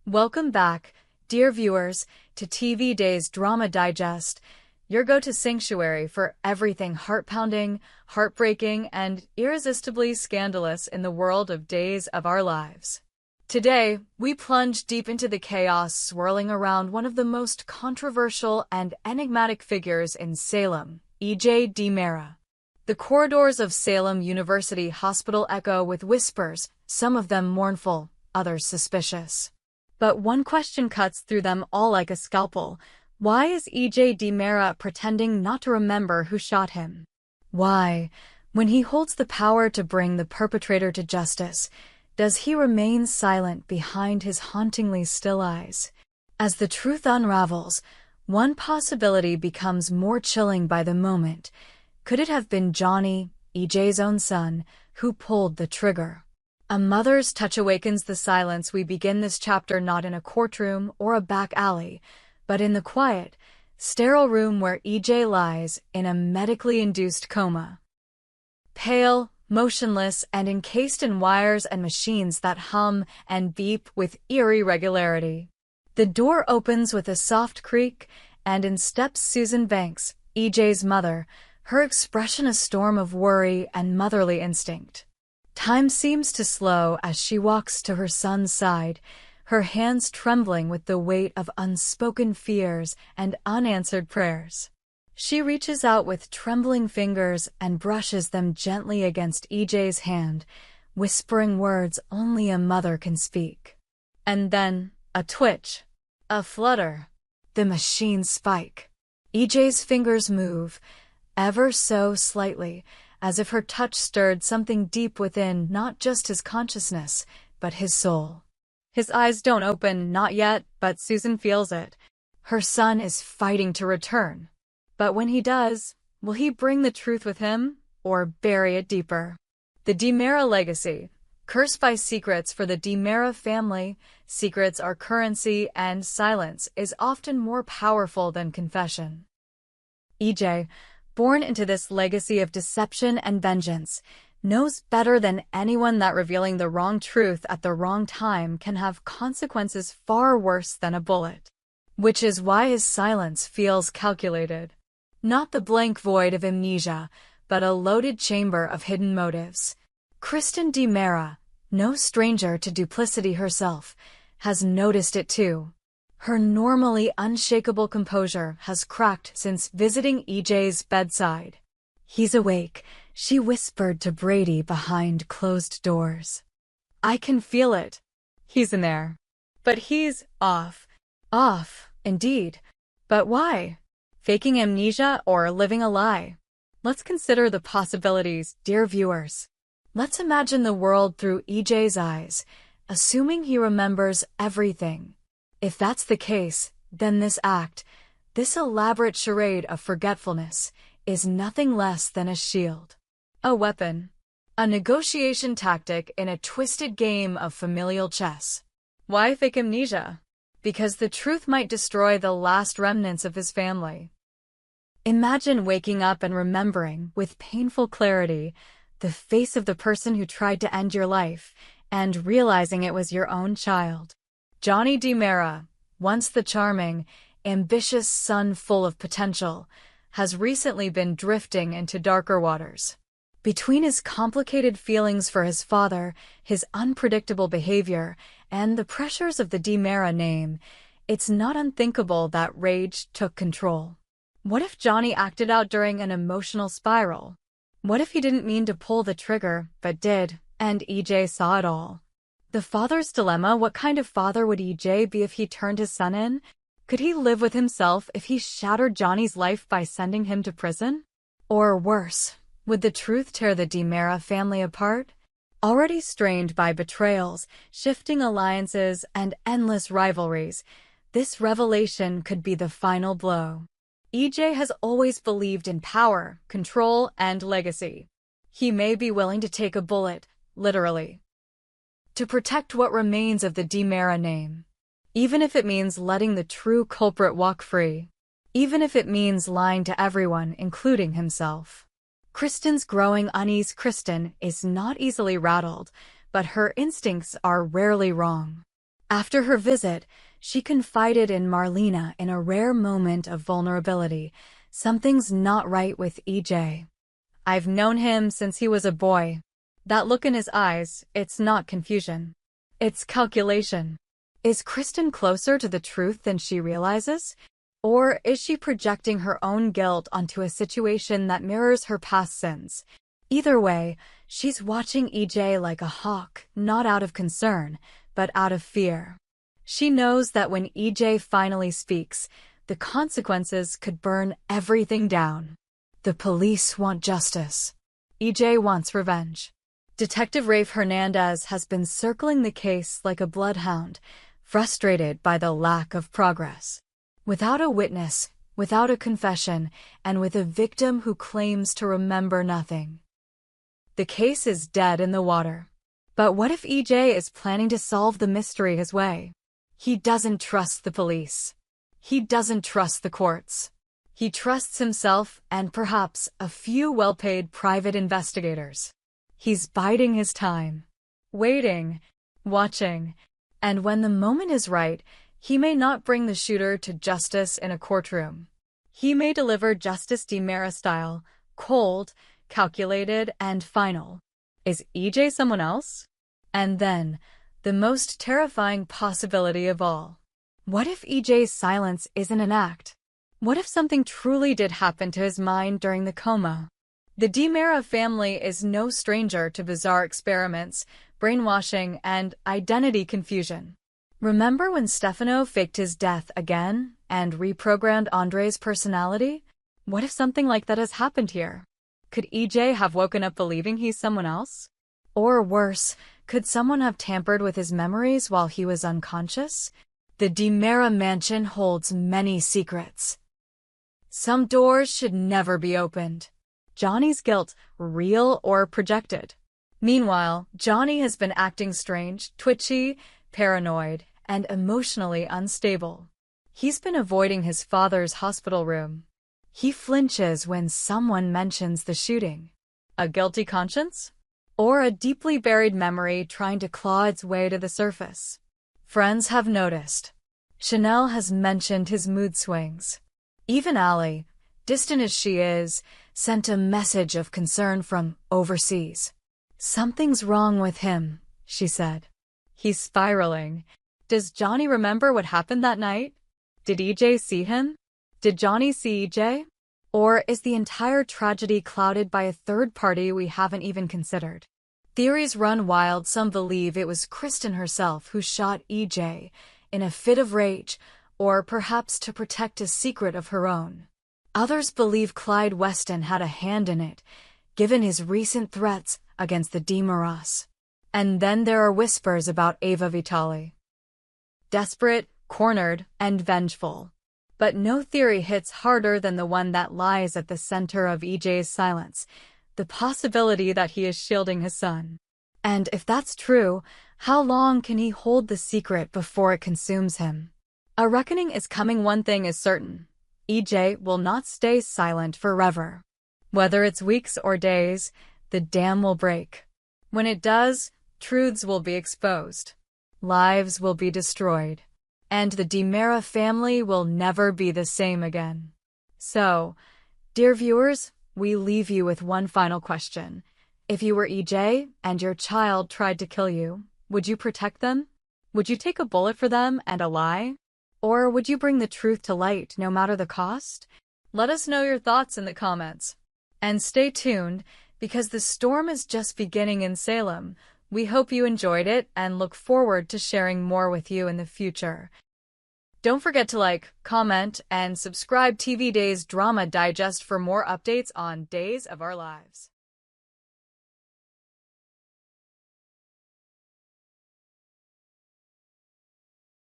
Welcome back, dear viewers, to TV Day's Drama Digest, your go-to sanctuary for everything heart-pounding, heartbreaking, and irresistibly scandalous in the world of Days of Our Lives. Today, we plunge deep into the chaos swirling around one of the most controversial and enigmatic figures in Salem, E.J. DiMera. The corridors of Salem University Hospital echo with whispers, some of them mournful, others suspicious. But one question cuts through them all like a scalpel. Why is E.J. DiMera pretending not to remember who shot him? Why, when he holds the power to bring the perpetrator to justice, does he remain silent behind his hauntingly still eyes? As the truth unravels, one possibility becomes more chilling by the moment. Could it have been Johnny, E.J.'s own son, who pulled the trigger? A mother's touch awakens the silence. We begin this chapter not in a courtroom or a back alley, but in the quiet, sterile room where E.J. lies in a medically induced coma. Pale, motionless, and encased in wires and machines that hum and beep with eerie regularity. The door opens with a soft creak, and in steps Susan Banks, E.J.'s mother, her expression a storm of worry and motherly instinct. Time seems to slow as she walks to her son's side, her hands trembling with the weight of unspoken fears and unanswered prayers. She reaches out with trembling fingers and brushes them gently against E.J.'s hand, whispering words only a mother can speak. And then, a twitch, a flutter. The machines spike. E.J.'s fingers move, ever so slightly, as if her touch stirred something deep within, not just his consciousness, but his soul. His eyes don't open, not yet, but Susan feels it. Her son is fighting to return. But when he does, will he bring the truth with him, or bury it deeper? The DiMera legacy. Cursed by secrets for the DiMera family, secrets are currency, and silence is often more powerful than confession. E.J., born into this legacy of deception and vengeance, knows better than anyone that revealing the wrong truth at the wrong time can have consequences far worse than a bullet. Which is why his silence feels calculated. Not the blank void of amnesia, but a loaded chamber of hidden motives. Kristen DiMera, no stranger to duplicity herself, has noticed it too. Her normally unshakable composure has cracked since visiting E.J.'s bedside. "He's awake," she whispered to Brady behind closed doors. "I can feel it. He's in there. But he's off." Off, indeed. But why? Faking amnesia or living a lie? Let's consider the possibilities, dear viewers. Let's imagine the world through E.J.'s eyes, assuming he remembers everything. If that's the case, then this act, this elaborate charade of forgetfulness, is nothing less than a shield. A weapon. A negotiation tactic in a twisted game of familial chess. Why fake amnesia? Because the truth might destroy the last remnants of his family. Imagine waking up and remembering, with painful clarity, the face of the person who tried to end your life, and realizing it was your own child. Johnny DiMera, once the charming, ambitious son full of potential, has recently been drifting into darker waters. Between his complicated feelings for his father, his unpredictable behavior, and the pressures of the DiMera name, it's not unthinkable that rage took control. What if Johnny acted out during an emotional spiral? What if he didn't mean to pull the trigger, but did, and E.J. saw it all? The father's dilemma. What kind of father would E.J. be if he turned his son in? Could he live with himself if he shattered Johnny's life by sending him to prison? Or worse, would the truth tear the DiMera family apart? Already strained by betrayals, shifting alliances, and endless rivalries, this revelation could be the final blow. E.J. has always believed in power, control, and legacy. He may be willing to take a bullet, literally, to protect what remains of the DiMera name. Even if it means letting the true culprit walk free. Even if it means lying to everyone, including himself. Kristen's growing unease. Kristen is not easily rattled, but her instincts are rarely wrong. After her visit, she confided in Marlena in a rare moment of vulnerability. Something's not right with EJ. I've known him since he was a boy. That look in his eyes, it's not confusion. It's calculation. Is Kristen closer to the truth than she realizes? Or is she projecting her own guilt onto a situation that mirrors her past sins? Either way, she's watching EJ like a hawk, not out of concern, but out of fear. She knows that when EJ finally speaks, the consequences could burn everything down. The police want justice. EJ wants revenge. Detective Rafe Hernandez has been circling the case like a bloodhound, frustrated by the lack of progress. Without a witness, without a confession, and with a victim who claims to remember nothing. The case is dead in the water. But what if EJ is planning to solve the mystery his way? He doesn't trust the police. He doesn't trust the courts. He trusts himself and perhaps a few well-paid private investigators. He's biding his time, waiting, watching, and when the moment is right, he may not bring the shooter to justice in a courtroom. He may deliver justice DiMera style, cold, calculated, and final. Is EJ someone else? And then, the most terrifying possibility of all. What if EJ's silence isn't an act? What if something truly did happen to his mind during the coma? The DiMera family is no stranger to bizarre experiments, brainwashing, and identity confusion. Remember when Stefano faked his death again and reprogrammed Andre's personality? What if something like that has happened here? Could EJ have woken up believing he's someone else? Or worse, could someone have tampered with his memories while he was unconscious? The DiMera mansion holds many secrets. Some doors should never be opened. Johnny's guilt, real or projected? Meanwhile, Johnny has been acting strange, twitchy, paranoid, and emotionally unstable. He's been avoiding his father's hospital room. He flinches when someone mentions the shooting. A guilty conscience? Or a deeply buried memory trying to claw its way to the surface? Friends have noticed. Chanel has mentioned his mood swings. Even Allie, distant as she is, sent a message of concern from overseas. Something's wrong with him, she said. He's spiraling. Does Johnny remember what happened that night? Did EJ see him? Did Johnny see EJ? Or is the entire tragedy clouded by a third party we haven't even considered? Theories run wild. Some believe it was Kristen herself who shot EJ in a fit of rage, or perhaps to protect a secret of her own. Others believe Clyde Weston had a hand in it, given his recent threats against the DiMeras. And then there are whispers about Ava Vitale. Desperate, cornered, and vengeful. But no theory hits harder than the one that lies at the center of EJ's silence, the possibility that he is shielding his son. And if that's true, how long can he hold the secret before it consumes him? A reckoning is coming. One thing is certain. EJ will not stay silent forever. Whether it's weeks or days, the dam will break. When it does, truths will be exposed. Lives will be destroyed. And the DiMera family will never be the same again. So, dear viewers, we leave you with one final question. If you were EJ and your child tried to kill you, would you protect them? Would you take a bullet for them and a lie? Or would you bring the truth to light no matter the cost? Let us know your thoughts in the comments. And stay tuned, because the storm is just beginning in Salem. We hope you enjoyed it and look forward to sharing more with you in the future. Don't forget to like, comment, and subscribe TV Days Drama Digest for more updates on Days of Our Lives.